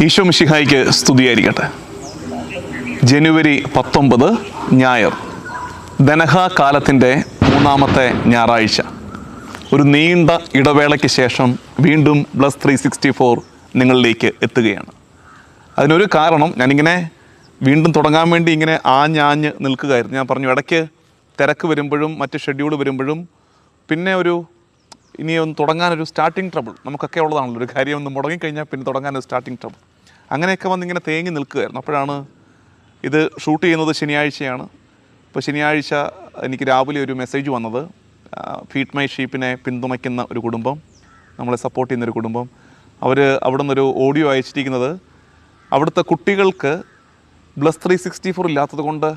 ഈശോ മിശിഹായ്ക്ക് സ്തുതിയായിരിക്കട്ടെ. ജനുവരി 19 ഞായർ, ധനഹ കാലത്തിൻ്റെ 3-ാമത്തെ ഞായറാഴ്ച. ഒരു നീണ്ട ഇടവേളയ്ക്ക് ശേഷം വീണ്ടും ബ്ലസ് 364 നിങ്ങളിലേക്ക് എത്തുകയാണ്. അതിനൊരു കാരണം, ഞാനിങ്ങനെ വീണ്ടും തുടങ്ങാൻ വേണ്ടി ഇങ്ങനെ ആഞ്ഞാഞ്ഞ് നിൽക്കുകയായിരുന്നു. ഞാൻ പറഞ്ഞു, ഇടയ്ക്ക് തിരക്ക് വരുമ്പോഴും മറ്റ് ഷെഡ്യൂൾ വരുമ്പോഴും പിന്നെ ഇനി ഒന്ന് തുടങ്ങാനൊരു സ്റ്റാർട്ടിങ് ട്രബിൾ നമുക്കൊക്കെ ഉള്ളതാണല്ലോ. ഒരു കാര്യം ഒന്ന് മുടങ്ങിക്കഴിഞ്ഞാൽ പിന്നെ തുടങ്ങാനൊരു സ്റ്റാർട്ടിങ് ട്രബിൾ, അങ്ങനെയൊക്കെ വന്നിങ്ങനെ തേങ്ങി നിൽക്കുകയായിരുന്നു. അപ്പോഴാണ് ഇത് ഷൂട്ട് ചെയ്യുന്നത് ശനിയാഴ്ചയാണ്. ഇപ്പോൾ ശനിയാഴ്ച എനിക്ക് രാവിലെ ഒരു മെസ്സേജ് വന്നത്, ഫീഡ് മൈ ഷീപ്പിനെ പിന്തുണയ്ക്കുന്ന ഒരു കുടുംബം, നമ്മളെ സപ്പോർട്ട് ചെയ്യുന്നൊരു കുടുംബം, അവർ അവിടെ നിന്നൊരു ഓഡിയോ അയച്ചിരിക്കുന്നത് അവിടുത്തെ കുട്ടികൾക്ക് ബ്ലസ് 364 ഇല്ലാത്തത് കൊണ്ട്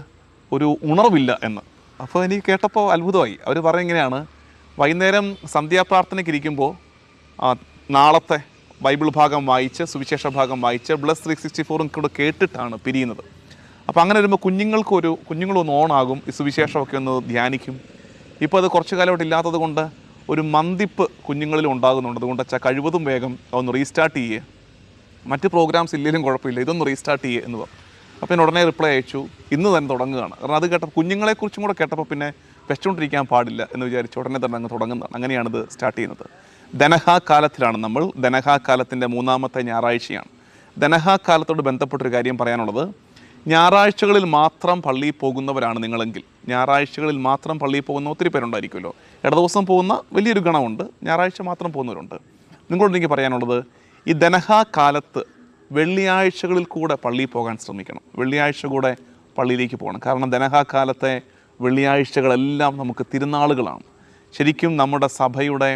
ഒരു ഉണർവില്ല എന്ന്. അപ്പോൾ എനിക്ക് കേട്ടപ്പോൾ അത്ഭുതമായി. അവർ പറയുന്നതിങ്ങനെയാണ്, വൈകുന്നേരം സന്ധ്യാപ്രാർത്ഥനയ്ക്ക് ഇരിക്കുമ്പോൾ നാളത്തെ ബൈബിൾ ഭാഗം വായിച്ച്, സുവിശേഷ ഭാഗം വായിച്ച് ബ്ലസ് 364 കൂടെ കേട്ടിട്ടാണ് പിരിയുന്നത്. അപ്പോൾ അങ്ങനെ വരുമ്പോൾ കുഞ്ഞുങ്ങളൊന്ന് ഓണാകും, ഈ സുവിശേഷമൊക്കെ ഒന്ന് ധ്യാനിക്കും. ഇപ്പോൾ അത് കുറച്ച് കാലമായിട്ട് ഇല്ലാത്തത് കൊണ്ട് ഒരു മന്ദിപ്പ് കുഞ്ഞുങ്ങളിൽ ഉണ്ടാകുന്നുണ്ട്. അതുകൊണ്ട് കഴിവതും വേഗം ഒന്ന് റീസ്റ്റാർട്ട് ചെയ്യുക, മറ്റ് പ്രോഗ്രാംസ് ഇല്ലെങ്കിലും കുഴപ്പമില്ല, ഇതൊന്ന് റീസ്റ്റാർട്ട് ചെയ്യുക എന്ന് പറഞ്ഞു. അപ്പോൾ ഞാൻ ഉടനെ റിപ്ലൈ അയച്ചു, ഇന്ന് തന്നെ തുടങ്ങുകയാണ്. കാരണം അത് കേട്ടപ്പോൾ, കുഞ്ഞുങ്ങളെക്കുറിച്ചും കൂടെ കേട്ടപ്പോൾ പിന്നെ വെച്ചുകൊണ്ടിരിക്കാൻ പാടില്ല എന്ന് വിചാരിച്ച് ഉടനെ തന്നെ അങ്ങ് തുടങ്ങുന്നതാണ്. അങ്ങനെയാണിത് സ്റ്റാർട്ട് ചെയ്യുന്നത്. ധനഹ കാലത്തിലാണ് നമ്മൾ. ധനഹ കാലത്തിൻ്റെ 3-ാമത്തെ ഞായറാഴ്ചയാണ്. ധനഹ കാലത്തോട് ബന്ധപ്പെട്ടൊരു കാര്യം പറയാനുള്ളത്, ഞായറാഴ്ചകളിൽ മാത്രം പള്ളിയിൽ പോകുന്നവരാണ് നിങ്ങളെങ്കിൽ, ഞായറാഴ്ചകളിൽ മാത്രം പള്ളിയിൽ പോകുന്ന ഒത്തിരി പേരുണ്ടായിരിക്കുമല്ലോ. ഇടദിവസം പോകുന്ന വലിയൊരു ഗണമുണ്ട്, ഞായറാഴ്ച മാത്രം പോകുന്നവരുണ്ട്. നിങ്ങളോട് എനിക്ക് പറയാനുള്ളത്, ഈ ധനഹ കാലത്ത് വെള്ളിയാഴ്ചകളിൽ കൂടെ പള്ളിയിൽ പോകാൻ ശ്രമിക്കണം. വെള്ളിയാഴ്ച കൂടെ പള്ളിയിലേക്ക് പോകണം. കാരണം ധനഹ കാലത്തെ വെള്ളിയാഴ്ചകളെല്ലാം നമുക്ക് തിരുനാളുകളാണ്. ശരിക്കും നമ്മുടെ സഭയുടെ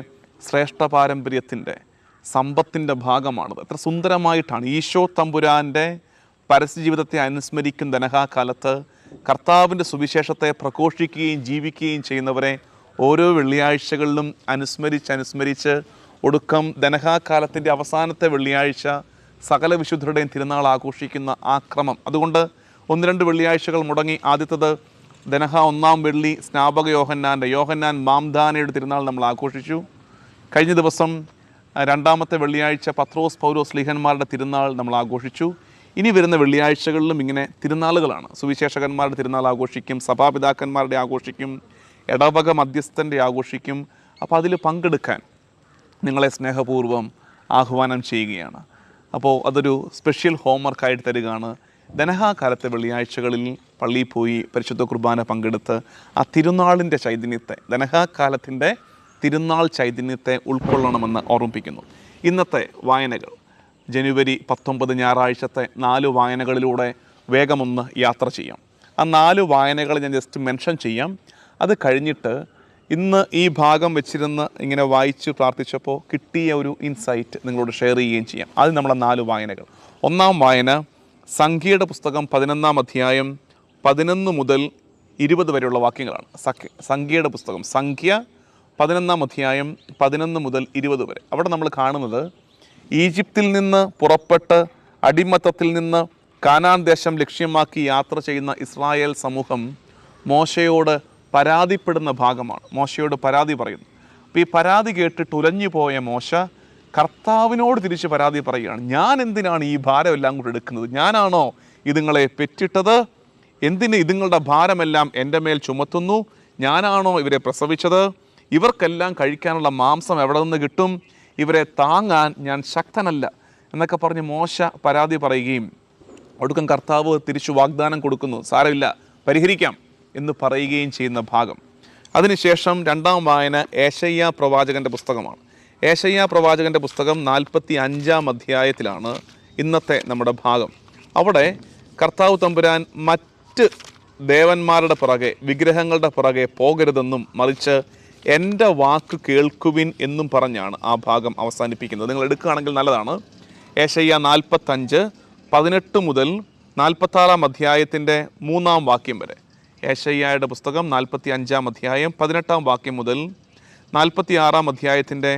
ശ്രേഷ്ഠ പാരമ്പര്യത്തിൻ്റെ സമ്പത്തിൻ്റെ ഭാഗമാണത്. എത്ര സുന്ദരമായിട്ടാണ് ഈശോ തമ്പുരാൻ്റെ പരസ്യജീവിതത്തെ അനുസ്മരിക്കുന്ന ധനഹ കാലത്ത് കർത്താവിൻ്റെ സുവിശേഷത്തെ പ്രഘോഷിക്കുകയും ജീവിക്കുകയും ചെയ്യുന്നവരെ ഓരോ വെള്ളിയാഴ്ചകളിലും അനുസ്മരിച്ച് ഒടുക്കം ധനഹ കാലത്തിൻ്റെ അവസാനത്തെ വെള്ളിയാഴ്ച സകല വിശുദ്ധരുടെയും തിരുനാൾ ആഘോഷിക്കുന്ന ആ ക്രമം. അതുകൊണ്ട് 1-2 വെള്ളിയാഴ്ചകൾ മുടങ്ങി. ആദ്യത്തത് ധനഹ 1-ാം വെള്ളി സ്നാപക യോഹന്നാൻ മാംദാനയുടെ തിരുനാൾ നമ്മൾ ആഘോഷിച്ചു. കഴിഞ്ഞ ദിവസം 2-ാമത്തെ വെള്ളിയാഴ്ച പത്രോസ് പൗലോസ് സ്ലീഹന്മാരുടെ തിരുനാൾ നമ്മൾ ആഘോഷിച്ചു. ഇനി വരുന്ന വെള്ളിയാഴ്ചകളിലും ഇങ്ങനെ തിരുനാളുകളാണ്. സുവിശേഷകന്മാരുടെ തിരുനാൾ ആഘോഷിക്കും, സഭാപിതാക്കന്മാരുടെ ആഘോഷിക്കും, ഇടവക മധ്യസ്ഥൻ്റെ ആഘോഷിക്കും. അപ്പോൾ അതിൽ പങ്കെടുക്കാൻ നിങ്ങളെ സ്നേഹപൂർവ്വം ആഹ്വാനം ചെയ്യുകയാണ്. അപ്പോൾ അതൊരു സ്പെഷ്യൽ ഹോംവർക്കായിട്ട് തരികയാണ്. ധനഹ കാലത്തെ വെള്ളിയാഴ്ചകളിൽ പള്ളിയിൽ പോയി പരിശുദ്ധ കുർബാന പങ്കെടുത്ത് ആ തിരുനാളിൻ്റെ ചൈതന്യത്തെ, ധനഹ കാലത്തിൻ്റെ തിരുനാൾ ചൈതന്യത്തെ ഉൾക്കൊള്ളണമെന്ന് ഓർമ്മിപ്പിക്കുന്നു. ഇന്നത്തെ വായനകൾ, ജനുവരി 19 ഞായറാഴ്ചത്തെ 4 വായനകളിലൂടെ വേഗമൊന്ന് യാത്ര ചെയ്യാം. ആ 4 വായനകൾ ഞാൻ ജസ്റ്റ് മെൻഷൻ ചെയ്യാം. അത് കഴിഞ്ഞിട്ട് ഇന്ന് ഈ ഭാഗം വെച്ചിരുന്ന് ഇങ്ങനെ വായിച്ച് പ്രാർത്ഥിച്ചപ്പോൾ കിട്ടിയ ഒരു ഇൻസൈറ്റ് നിങ്ങളോട് ഷെയർ ചെയ്യുകയും ചെയ്യാം. അത് നമ്മളെ 4 വായനകൾ. 1-ാം വായന സംഖ്യയുടെ പുസ്തകം 11-ാം അധ്യായം 11 മുതൽ 20 വരെയുള്ള വാക്യങ്ങളാണ്. സംഖ്യയുടെ പുസ്തകം, സംഖ്യ 11-ാം അധ്യായം 11 മുതൽ 20 വരെ. അവിടെ നമ്മൾ കാണുന്നത്, ഈജിപ്തിൽ നിന്ന് പുറപ്പെട്ട് അടിമത്തത്തിൽ നിന്ന് കാനാൻ ദേശം ലക്ഷ്യമാക്കി യാത്ര ചെയ്യുന്ന ഇസ്രായേൽ സമൂഹം മോശയോട് പരാതിപ്പെടുന്ന ഭാഗമാണ്. മോശയോട് പരാതി പറയുന്നു. അപ്പോൾ ഈ പരാതി കേട്ടിട്ട് ഉലഞ്ഞു പോയ മോശ കർത്താവിനോട് തിരിച്ച് പരാതി പറയുകയാണ്. ഞാൻ എന്തിനാണ് ഈ ഭാരം എല്ലാം കൂടെ എടുക്കുന്നത്? ഞാനാണോ ഇതുങ്ങളെ പെറ്റിട്ടത്? എന്തിന് ഇതുങ്ങളുടെ ഭാരമെല്ലാം എൻ്റെ മേൽ ചുമത്തുന്നു? ഞാനാണോ ഇവരെ പ്രസവിച്ചത്? ഇവർക്കെല്ലാം കഴിക്കാനുള്ള മാംസം എവിടെ നിന്ന് കിട്ടും? ഇവരെ താങ്ങാൻ ഞാൻ ശക്തനല്ല എന്നൊക്കെ പറഞ്ഞ് മോശ പരാതി പറയുകയും ഒടുക്കം കർത്താവ് തിരിച്ചു വാഗ്ദാനം കൊടുക്കുന്നു, സാരമില്ല, പരിഹരിക്കാം എന്ന് പറയുകയും ചെയ്യുന്ന ഭാഗം. അതിനുശേഷം 2-ാം വായന ഏശയ്യാ പ്രവാചകൻ്റെ പുസ്തകമാണ്. ഏശയ്യാ പ്രവാചകൻ്റെ പുസ്തകം 45-ാം അധ്യായത്തിലാണ് ഇന്നത്തെ നമ്മുടെ ഭാഗം. അവിടെ കർത്താവ് തമ്പുരാൻ മറ്റ് ദേവന്മാരുടെ പുറകെ, വിഗ്രഹങ്ങളുടെ പുറകെ പോകരുതെന്നും മറിച്ച് എൻ്റെ വാക്ക് കേൾക്കുവിൻ എന്നും പറഞ്ഞാണ് ആ ഭാഗം അവസാനിപ്പിക്കുന്നത്. നിങ്ങൾ എടുക്കുകയാണെങ്കിൽ നല്ലതാണ്. ഏശയ്യാ 45, 18 മുതൽ 46-ാം അധ്യായത്തിൻ്റെ 3-ാം വാക്യം വരെ. ഏശയ്യായുടെ പുസ്തകം 45-ാം അധ്യായം 18-ാം വാക്യം മുതൽ 46-ാം അധ്യായത്തിൻ്റെ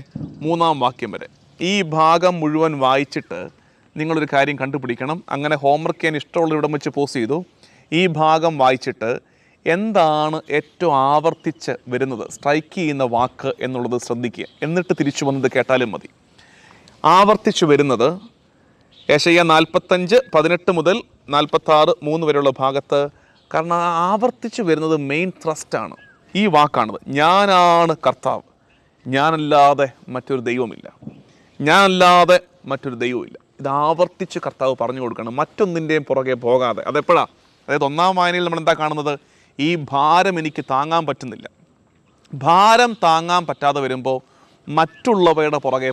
3-ാം വാക്യം വരെ. ഈ ഭാഗം മുഴുവൻ വായിച്ചിട്ട് നിങ്ങളൊരു കാര്യം കണ്ടുപിടിക്കണം. അങ്ങനെ ഹോംവർക്ക് ചെയ്യാൻ ഇഷ്ടമുള്ള ഇവിടം വെച്ച് പോസ്റ്റ് ചെയ്തു. ഈ ഭാഗം വായിച്ചിട്ട് എന്താണ് ഏറ്റവും ആവർത്തിച്ച് വരുന്നത്, സ്ട്രൈക്ക് ചെയ്യുന്ന വാക്ക് എന്നുള്ളത് ശ്രദ്ധിക്കുക. എന്നിട്ട് തിരിച്ചു വന്നത് കേട്ടാലും മതി. ആവർത്തിച്ചു വരുന്നത് യെശയ്യാ 45:18 മുതൽ 46:3 വരെയുള്ള ഭാഗത്ത്. കാരണം ആവർത്തിച്ചു വരുന്നത് മെയിൻ ത്രസ്റ്റാണ്, ഈ വാക്കാണത്. ഞാനാണ് കർത്താവ്, ഞാനല്ലാതെ മറ്റൊരു ദൈവമില്ല, ഞാനല്ലാതെ മറ്റൊരു ദൈവമില്ല. ഇത് ആവർത്തിച്ച് കർത്താവ് പറഞ്ഞു കൊടുക്കണം, മറ്റൊന്നിൻ്റെയും പുറകെ പോകാതെ. അതെപ്പോഴാണ്? അതായത് ഒന്നാം വായനയിൽ നമ്മൾ എന്താ കാണുന്നത്? ഈ ഭാരം എനിക്ക് താങ്ങാൻ പറ്റുന്നില്ല. ഭാരം താങ്ങാൻ പറ്റാതെ വരുമ്പോൾ മറ്റുള്ളവയുടെ പുറകെ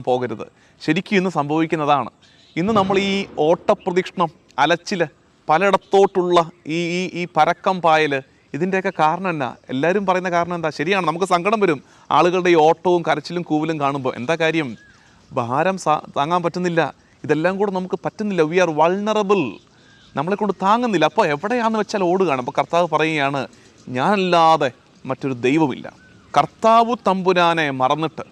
പോകരുത്. ശരിക്കും ഇന്ന് സംഭവിക്കുന്നതാണ്. ഇന്ന് നമ്മൾ ഈ ഓട്ടപ്രദക്ഷിണം, അലച്ചിൽ, പലയിടത്തോട്ടുള്ള ഈ ഈ ഈ പരക്കം പായൽ, ഇതിൻ്റെയൊക്കെ കാരണം എന്നാ? എല്ലാവരും പറയുന്ന കാരണം എന്താ? ശരിയാണ്, നമുക്ക് സങ്കടം വരും ആളുകളുടെ ഈ ഓട്ടവും കരച്ചിലും കൂവലും കാണുമ്പോൾ. എന്താ കാര്യം? ഭാരം താങ്ങാൻ പറ്റുന്നില്ല, ഇതെല്ലാം കൂടെ നമുക്ക് പറ്റുന്നില്ല. വി ആർ വൾണറബിൾ, നമ്മളെ കൊണ്ട് താങ്ങുന്നില്ല. അപ്പോൾ എവിടെയാണെന്ന് വെച്ചാൽ ഓടുകയാണ്. അപ്പോൾ കർത്താവ് പറയുകയാണ്, ഞാനല്ലാതെ മറ്റൊരു ദൈവമില്ല. കർത്താവ് തമ്പുരാനെ മറന്നിട്ട്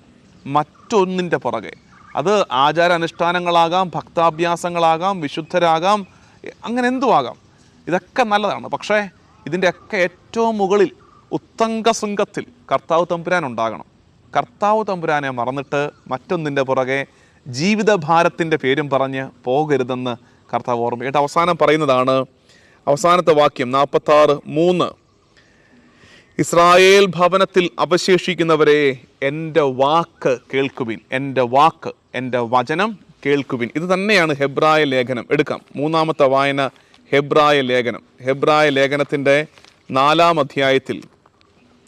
മറ്റൊന്നിൻ്റെ പുറകെ, അത് ആചാരാനുഷ്ഠാനങ്ങളാകാം, ഭക്താഭ്യാസങ്ങളാകാം, വിശുദ്ധരാകാം, അങ്ങനെ എന്തുമാകാം, ഇതൊക്കെ നല്ലതാണ്. പക്ഷേ ഇതിൻ്റെയൊക്കെ ഏറ്റവും മുകളിൽ ഉത്തംഗ ശൃംഗത്തിൽ കർത്താവ് തമ്പുരാൻ ഉണ്ടാകണം. കർത്താവ് തമ്പുരാനെ മറന്നിട്ട് മറ്റൊന്നിൻ്റെ പുറകെ ജീവിതഭാരത്തിൻ്റെ പേരും പറഞ്ഞ് പോകരുതെന്ന് കർത്താവ് ഓർമ്മ. അവസാനം പറയുന്നതാണ്, അവസാനത്തെ വാക്യം 46:3. ഇസ്രായേൽ ഭവനത്തിൽ അവശേഷിക്കുന്നവരെ എൻ്റെ വാക്ക് കേൾക്കുവിൻ, എൻ്റെ വചനം കേൾക്കുവിൻ. ഇത് തന്നെയാണ് ഹെബ്രായ ലേഖനം. എടുക്കാം, മൂന്നാമത്തെ വായന ഹെബ്രായ ലേഖനത്തിൻ്റെ 4-ാം അധ്യായത്തിൽ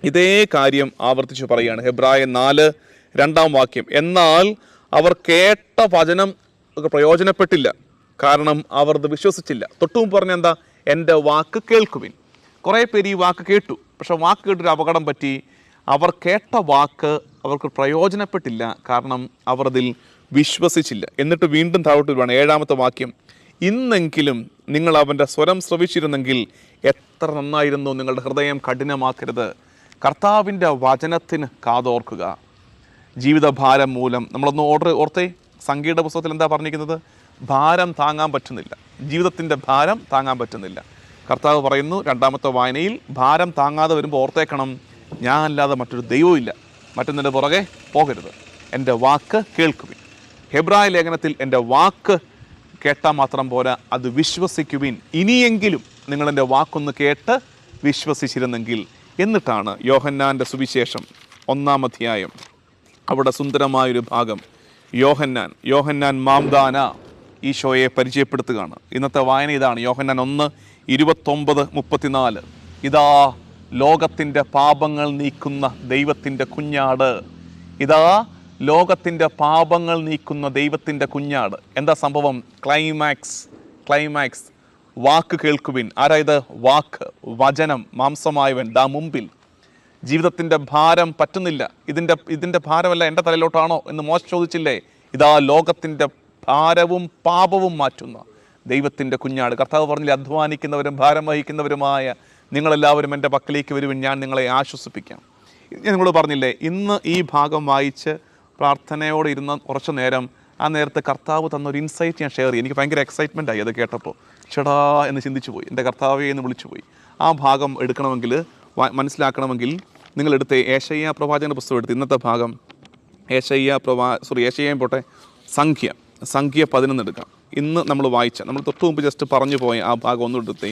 ഇതേ കാര്യം ആവർത്തിച്ച് പറയുകയാണ്. ഹെബ്രായ 4:2 വാക്യം. എന്നാൽ അവർ കേട്ട വചനം പ്രയോജനപ്പെട്ടില്ല, കാരണം അവർ ഇത് വിശ്വസിച്ചില്ല. തൊട്ടും പറഞ്ഞ എന്താ? എൻ്റെ വാക്ക് കേൾക്കുവിൻ. കുറേ പേര് ഈ വാക്ക് കേട്ടു, പക്ഷെ വാക്ക് കേട്ടൊരു അപകടം പറ്റി. അവർ കേട്ട വാക്ക് അവർക്ക് പ്രയോജനപ്പെട്ടില്ല, കാരണം അവർ അതിൽ വിശ്വസിച്ചില്ല. എന്നിട്ട് വീണ്ടും താഴോട്ട് വരുവാണ്, 7-ാമത്തെ വാക്യം. ഇന്നെങ്കിലും നിങ്ങൾ അവൻ്റെ സ്വരം ശ്രവിച്ചിരുന്നെങ്കിൽ എത്ര നന്നായിരുന്നു. നിങ്ങളുടെ ഹൃദയം കഠിനമാക്കരുത്. കർത്താവിൻ്റെ വചനത്തിന് കാതോർക്കുക. ജീവിതഭാരം മൂലം നമ്മളൊന്ന് ഓർത്തേ, സംഖ്യയുടെ പുസ്തകത്തിൽ എന്താ പറഞ്ഞിരിക്കുന്നത്? ഭാരം താങ്ങാൻ പറ്റുന്നില്ല, ജീവിതത്തിൻ്റെ ഭാരം താങ്ങാൻ പറ്റുന്നില്ല. കർത്താവ് പറയുന്നു 2-ാമത്തെ വായനയിൽ, ഭാരം താങ്ങാതെ വരുമ്പോൾ ഓർത്തേക്കണം, ഞാൻ അല്ലാതെ മറ്റൊരു ദൈവമില്ല, മറ്റൊന്നിൻ്റെ പുറകെ പോകരുത്, എൻ്റെ വാക്ക് കേൾക്കുവിൻ. ഹെബ്രായ ലേഖനത്തിൽ എൻ്റെ വാക്ക് കേട്ടാൽ മാത്രം പോരാ, അത് വിശ്വസിക്കുവിൻ. ഇനിയെങ്കിലും നിങ്ങളെൻ്റെ വാക്കൊന്ന് കേട്ട് വിശ്വസിച്ചിരുന്നെങ്കിൽ. എന്നിട്ടാണ് യോഹന്നാൻ്റെ സുവിശേഷം 1-ാം അധ്യായം, അവിടെ സുന്ദരമായൊരു ഭാഗം. യോഹന്നാൻ മാംദാന ഈശോയെ പരിചയപ്പെടുത്തുകയാണ്. ഇന്നത്തെ വായന ഇതാണ്, യോഹന്നാൻ 1:29-34. ഇതാ ലോകത്തിൻ്റെ പാപങ്ങൾ നീക്കുന്ന ദൈവത്തിൻ്റെ കുഞ്ഞാട്, ഇതാ ലോകത്തിൻ്റെ പാപങ്ങൾ നീക്കുന്ന ദൈവത്തിൻ്റെ കുഞ്ഞാട്. എന്താ സംഭവം? ക്ലൈമാക്സ്. വാക്ക് കേൾക്കുവിൻ. ആരായത്? വാക്ക്, വചനം മാംസമായവൻ ദാ മുമ്പിൽ. ജീവിതത്തിൻ്റെ ഭാരം പറ്റുന്നില്ല, ഇതിൻ്റെ ഭാരമല്ല എൻ്റെ തലയിലോട്ടാണോ എന്ന് മോശ ചോദിച്ചില്ലേ? ഇതാ ലോകത്തിൻ്റെ ഭാരവും പാപവും മാറ്റുന്ന ദൈവത്തിൻ്റെ കുഞ്ഞാട്. കർത്താവ് പറഞ്ഞില്ലേ, അധ്വാനിക്കുന്നവരും ഭാരം വഹിക്കുന്നവരുമായ നിങ്ങളെല്ലാവരും എൻ്റെ പക്കലേക്ക് വരുവിൻ, ഞാൻ നിങ്ങളെ ആശ്വസിപ്പിക്കാം. ഞാൻ നിങ്ങളോട് പറഞ്ഞില്ലേ, ഇന്ന് ഈ ഭാഗം വായിച്ച് പ്രാർത്ഥനയോടെ ഇരുന്ന കുറച്ച് നേരം, ആ നേരത്തെ കർത്താവ് തന്നൊരു ഇൻസൈറ്റ് ഞാൻ ഷെയർ ചെയ്യും. എനിക്ക് ഭയങ്കര എക്സൈറ്റ്മെൻ്റ് ആയി അത് കേട്ടപ്പോൾ. ചേടാ എന്ന് ചിന്തിച്ചു പോയി, എൻ്റെ കർത്താവേ എന്ന് വിളിച്ചു പോയി. ആ ഭാഗം എടുക്കണമെങ്കിൽ, മനസ്സിലാക്കണമെങ്കിൽ നിങ്ങളെടുത്ത് യെശയ്യാ പ്രവാചകൻ്റെ പുസ്തകം എടുത്ത് ഇന്നത്തെ ഭാഗം യെശയ്യായും പോട്ടെ, സംഖ്യ 11 എടുക്കാം. ഇന്ന് നമ്മൾ വായിച്ച, നമ്മൾ തൊട്ട് മുമ്പ് ജസ്റ്റ് പറഞ്ഞു പോയ ആ ഭാഗം ഒന്നും എടുത്തേ.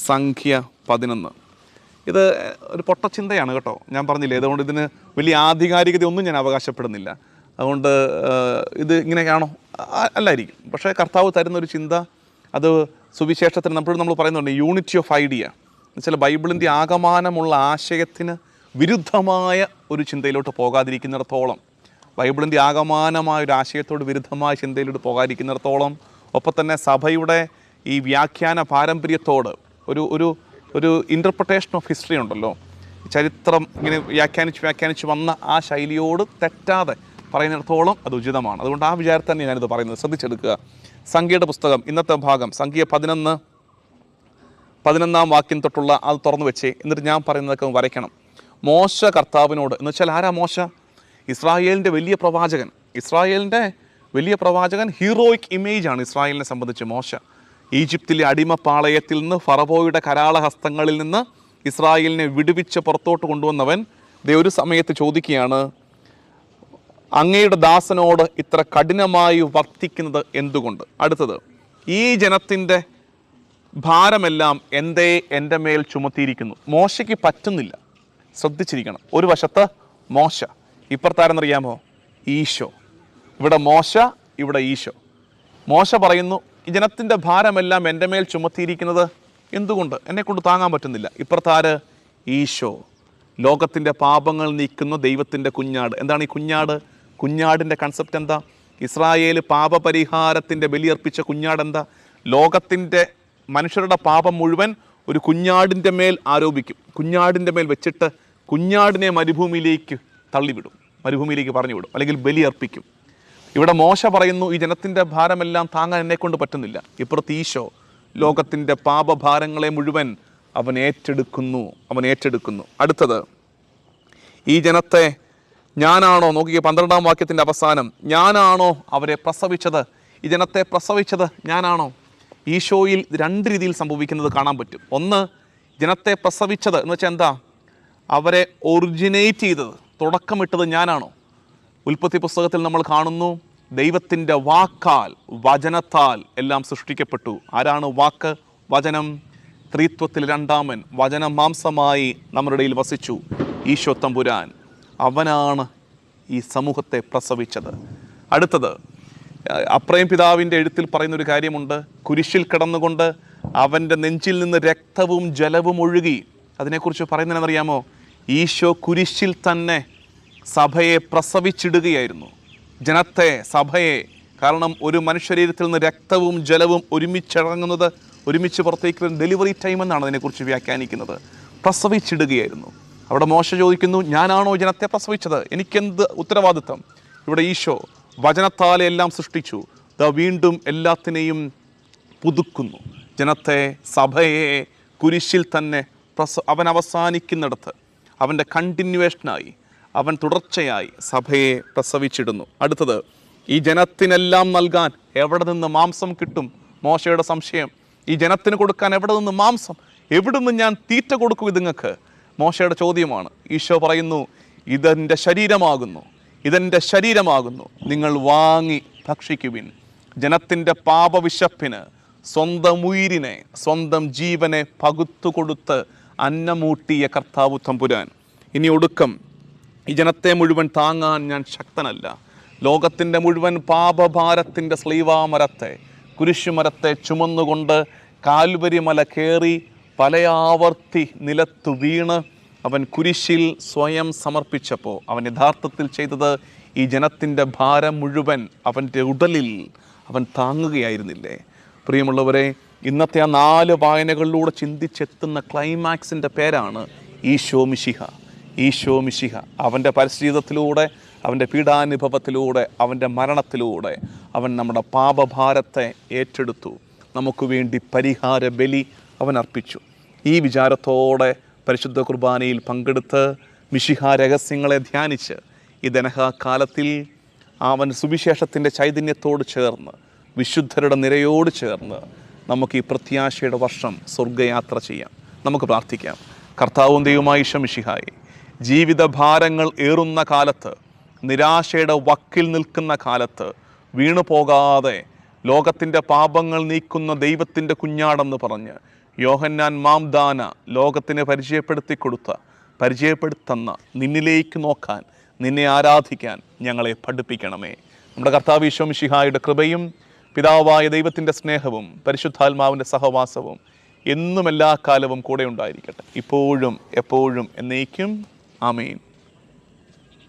സംഖ്യ 11. ഇത് ഒരു പൊട്ടച്ചിന്തയാണ് കേട്ടോ, ഞാൻ പറഞ്ഞില്ലേ. അതുകൊണ്ട് ഇതിന് വലിയ ആധികാരികതയൊന്നും ഞാൻ അവകാശപ്പെടുന്നില്ല. അതുകൊണ്ട് ഇത് ഇങ്ങനെയാണോ? അല്ലായിരിക്കും. പക്ഷേ കർത്താവ് തരുന്നൊരു ചിന്ത, അത് സുവിശേഷത്തിന് നമ്മൾ പറയുന്നുണ്ട് യൂണിറ്റി ഓഫ് ഐഡിയ. എന്നുവെച്ചാൽ ബൈബിളിൻ്റെ ആകമാനമുള്ള ആശയത്തിന് വിരുദ്ധമായ ഒരു ചിന്തയിലോട്ട് പോകാതിരിക്കുന്നിടത്തോളം, ബൈബിളിൻ്റെ ആകമാനമായ ഒരു ആശയത്തോട് വിരുദ്ധമായ ചിന്തയിലോട്ട് പോകാതിരിക്കുന്നിടത്തോളം, ഒപ്പം തന്നെ സഭയുടെ ഈ വ്യാഖ്യാന പാരമ്പര്യത്തോട് ഒരു ഇൻ്റർപ്രിട്ടേഷൻ ഓഫ് ഹിസ്റ്ററി ഉണ്ടല്ലോ, ചരിത്രം ഇങ്ങനെ വ്യാഖ്യാനിച്ച് വന്ന ആ ശൈലിയോട് തെറ്റാതെ പറയുന്നിടത്തോളം അത് ഉചിതമാണ്. അതുകൊണ്ട് ആ വിചാരത്തിൽ തന്നെ ഞാനിത് പറയുന്നത്. ശ്രദ്ധിച്ചെടുക്കുക. സംഖ്യയുടെ പുസ്തകം ഇന്നത്തെ ഭാഗം, സംഖ്യ 11-ാം വാക്യം തൊട്ടുള്ള അത് തുറന്നു വെച്ചേ. എന്നിട്ട് ഞാൻ പറയുന്നതൊക്കെ വരയ്ക്കണം. മോശ കർത്താവിനോട്, എന്ന് വെച്ചാൽ ആരാ മോശ? ഇസ്രായേലിൻ്റെ വലിയ പ്രവാചകൻ. ഹീറോയിക് ഇമേജാണ് ഇസ്രായേലിനെ സംബന്ധിച്ച് മോശ. ഈജിപ്തിലെ അടിമപ്പാളയത്തിൽ നിന്ന്, ഫറവോയുടെ കരാളഹസ്തങ്ങളിൽ നിന്ന് ഇസ്രായേലിനെ വിടുവിച്ച് പുറത്തോട്ട് കൊണ്ടുവന്നവൻ. ഒരു സമയത്ത് ചോദിക്കുകയാണ്, അങ്ങയുടെ ദാസനോട് ഇത്ര കഠിനമായി വർത്തിക്കുന്നത് എന്തുകൊണ്ട്? അടുത്തത്, ഈ ജനത്തിൻ്റെ ഭാരമെല്ലാം എന്തേ എൻ്റെ മേൽ ചുമത്തിയിരിക്കുന്നു. മോശയ്ക്ക് പറ്റുന്നില്ല. ശ്രദ്ധിച്ചിരിക്കണം. ഒരു വശത്ത് മോശ, ഇപ്പുറത്താരെന്നറിയാമോ? ഈശോ. ഇവിടെ മോശ, ഇവിടെ ഈശോ. മോശ പറയുന്നു, ഈ ജനത്തിൻ്റെ ഭാരമെല്ലാം എൻ്റെ മേൽ ചുമത്തിയിരിക്കുന്നത് എന്തുകൊണ്ട്? എന്നെക്കൊണ്ട് താങ്ങാൻ പറ്റുന്നില്ല. ഇപ്പുറത്താര്? ഈശോ. ലോകത്തിൻ്റെ പാപങ്ങൾ നീക്കുന്ന ദൈവത്തിൻ്റെ കുഞ്ഞാട്. എന്താണ് ഈ കുഞ്ഞാട്? കുഞ്ഞാടിൻ്റെ കൺസെപ്റ്റ് എന്താ? ഇസ്രായേൽ പാപപരിഹാരത്തിൻ്റെ ബലിയർപ്പിച്ച കുഞ്ഞാട് എന്താ? ലോകത്തിൻ്റെ മനുഷ്യരുടെ പാപം മുഴുവൻ ഒരു കുഞ്ഞാടിൻ്റെ മേൽ ആരോപിക്കും. കുഞ്ഞാടിൻ്റെ മേൽ വെച്ചിട്ട് കുഞ്ഞാടിനെ മരുഭൂമിയിലേക്ക് തള്ളിവിടും, മരുഭൂമിയിലേക്ക് പറഞ്ഞുവിടും, അല്ലെങ്കിൽ ബലിയർപ്പിക്കും. ഇവിടെ മോശ പറയുന്നു, ഈ ജനത്തിൻ്റെ ഭാരമെല്ലാം താങ്ങാൻ എന്നെക്കൊണ്ട് പറ്റുന്നില്ല. ഇപ്പുറത്ത് ഈശോ, ലോകത്തിൻ്റെ പാപഭാരങ്ങളെ മുഴുവൻ അവൻ ഏറ്റെടുക്കുന്നു. അടുത്തത്, ഈ ജനത്തെ ഞാനാണോ, നോക്കിയ 12-ാം വാക്യത്തിൻ്റെ അവസാനം, ഞാനാണോ അവരെ പ്രസവിച്ചത്? ഈ ജനത്തെ പ്രസവിച്ചത് ഞാനാണോ? ഈശോയിൽ 2 രീതിയിൽ സംഭവിക്കുന്നത് കാണാൻ പറ്റും. ഒന്ന്, ജനത്തെ പ്രസവിച്ചത് എന്ന് വെച്ചാൽ എന്താ? അവരെ ഒറിജിനേറ്റ് ചെയ്തത്, തുടക്കമിട്ടത് ഞാനാണോ? ഉൽപ്പത്തി പുസ്തകത്തിൽ നമ്മൾ കാണുന്നു, ദൈവത്തിൻ്റെ വാക്കാൽ, വചനത്താൽ എല്ലാം സൃഷ്ടിക്കപ്പെട്ടു. ആരാണ് വാക്ക്? വചനം. ത്രിത്വത്തിൽ 2-ാമൻ വചനം മാംസമായി നമ്മുടെ ഇടയിൽ വസിച്ചു, ഈശോ തമ്പുരാൻ. അവനാണ് ഈ സമൂഹത്തെ പ്രസവിച്ചത്. അടുത്തത്, അബ്രാഹാം പിതാവിൻ്റെ എഴുത്തിൽ പറയുന്നൊരു കാര്യമുണ്ട്. കുരിശിൽ കിടന്നുകൊണ്ട് അവൻ്റെ നെഞ്ചിൽ നിന്ന് രക്തവും ജലവും ഒഴുകി. അതിനെക്കുറിച്ച് പറയുന്നതെന്നറിയാമോ? ഈശോ കുരിശിൽ തന്നെ സഭയെ പ്രസവിച്ചിടുകയായിരുന്നു, ജനത്തെ, സഭയെ. കാരണം ഒരു മനുഷ്യരീരത്തിൽ നിന്ന് രക്തവും ജലവും ഒരുമിച്ചിറങ്ങുന്നത്, ഒരുമിച്ച് പുറത്തേക്ക് ഡെലിവറി ടൈം എന്നാണ് അതിനെക്കുറിച്ച് വ്യാഖ്യാനിക്കുന്നത്. പ്രസവിച്ചിടുകയായിരുന്നു. അവിടെ മോശ ചോദിക്കുന്നു, ഞാനാണോ ജനത്തെ പ്രസവിച്ചത്? എനിക്കെന്ത് ഉത്തരവാദിത്വം? ഇവിടെ ഈശോ വചനത്താലെ എല്ലാം സൃഷ്ടിച്ചു, വീണ്ടും എല്ലാത്തിനെയും പുതുക്കുന്നു. ജനത്തെ, സഭയെ കുരിശിൽ തന്നെ അവൻ അവസാനിക്കുന്നിടത്ത് അവൻ്റെ കണ്ടിന്യൂവേഷനായി, അവൻ തുടർച്ചയായി സഭയെ പ്രസവിച്ചിടുന്നു. അടുത്തത്, ഈ ജനത്തിനെല്ലാം നൽകാൻ എവിടെ നിന്ന് മാംസം കിട്ടും? മോശയുടെ സംശയം. ഈ ജനത്തിന് കൊടുക്കാൻ എവിടെ നിന്ന് മാംസം? എവിടെ നിന്ന് ഞാൻ തീറ്റ കൊടുക്കും ഇതുങ്ങൾക്ക്? മോശയുടെ ചോദ്യമാണ്. ഈശോ പറയുന്നു, ഇതെൻ്റെ ശരീരമാകുന്നു, നിങ്ങൾ വാങ്ങി ഭക്ഷിക്കുവിൻ. ജനത്തിൻ്റെ പാപവിശപ്പിന് സ്വന്തം ഉയിരിനെ, സ്വന്തം ജീവനെ പകുത്തുകൊടുത്ത് അന്നമൂട്ടിയ കർത്താവ് തമ്പുരാൻ. ഇനി ഒടുക്കം, ഈ ജനത്തെ മുഴുവൻ താങ്ങാൻ ഞാൻ ശക്തനല്ല. ലോകത്തിൻ്റെ മുഴുവൻ പാപഭാരത്തിൻ്റെ സ്ലീവാമരത്തെ, കുരിശുമരത്തെ ചുമന്നുകൊണ്ട് കാൽവരി മല കയറി പലയാവർത്തി നിലത്തു വീണ് അവൻ കുരിശിൽ സ്വയം സമർപ്പിച്ചപ്പോൾ അവൻ യഥാർത്ഥത്തിൽ ചെയ്തത് ഈ ജനത്തിൻ്റെ ഭാരം മുഴുവൻ അവൻ്റെ ഉടലിൽ അവൻ താങ്ങുകയായിരുന്നില്ലേ? പ്രിയമുള്ളവരെ, ഇന്നത്തെ ആ 4 വായനകളിലൂടെ ചിന്തിച്ചെത്തുന്ന ക്ലൈമാക്സിൻ്റെ പേരാണ് ഈശോ മിശിഹ. അവൻ്റെ പരിശീലനത്തിലൂടെ, അവൻ്റെ പീഡാനുഭവത്തിലൂടെ, അവൻ്റെ മരണത്തിലൂടെ അവൻ നമ്മുടെ പാപഭാരത്തെ ഏറ്റെടുത്തു. നമുക്ക് വേണ്ടി പരിഹാര ബലി അവൻ അർപ്പിച്ചു. ഈ വിചാരത്തോടെ പരിശുദ്ധ കുർബാനയിൽ പങ്കെടുത്ത് മിശിഹ രഹസ്യങ്ങളെ ധ്യാനിച്ച് ഈ ദനഹാകാലത്തിൽ അവൻ സുവിശേഷത്തിൻ്റെ ചൈതന്യത്തോട് ചേർന്ന്, വിശുദ്ധരുടെ നിരയോട് ചേർന്ന് നമുക്ക് ഈ പ്രത്യാശയുടെ വർഷം സ്വർഗയാത്ര ചെയ്യാം. നമുക്ക് പ്രാർത്ഥിക്കാം. കർത്താവും ദൈവമായ ഈശോ മിശിഹായെ, ജീവിതഭാരങ്ങൾ ഏറുന്ന കാലത്ത്, നിരാശയുടെ വക്കിൽ നിൽക്കുന്ന കാലത്ത് വീണു പോകാതെ ലോകത്തിൻ്റെ പാപങ്ങൾ നീക്കുന്ന ദൈവത്തിൻ്റെ കുഞ്ഞാടെന്ന് പറഞ്ഞ് യോഹന്നാൻ മാംദാന ലോകത്തിന് പരിചയപ്പെടുത്തുന്ന നിന്നിലേക്ക് നോക്കാൻ, നിന്നെ ആരാധിക്കാൻ ഞങ്ങളെ പഠിപ്പിക്കണമേ. നമ്മുടെ കർത്താവ് ഈശോ മിശിഹായുടെ കൃപയും പിതാവായ ദൈവത്തിൻ്റെ സ്നേഹവും പരിശുദ്ധാത്മാവിൻ്റെ സഹവാസവും എന്നും എല്ലാ കാലവും കൂടെ ഉണ്ടായിരിക്കട്ടെ, ഇപ്പോഴും എപ്പോഴും എന്നേക്കും. ആമേൻ.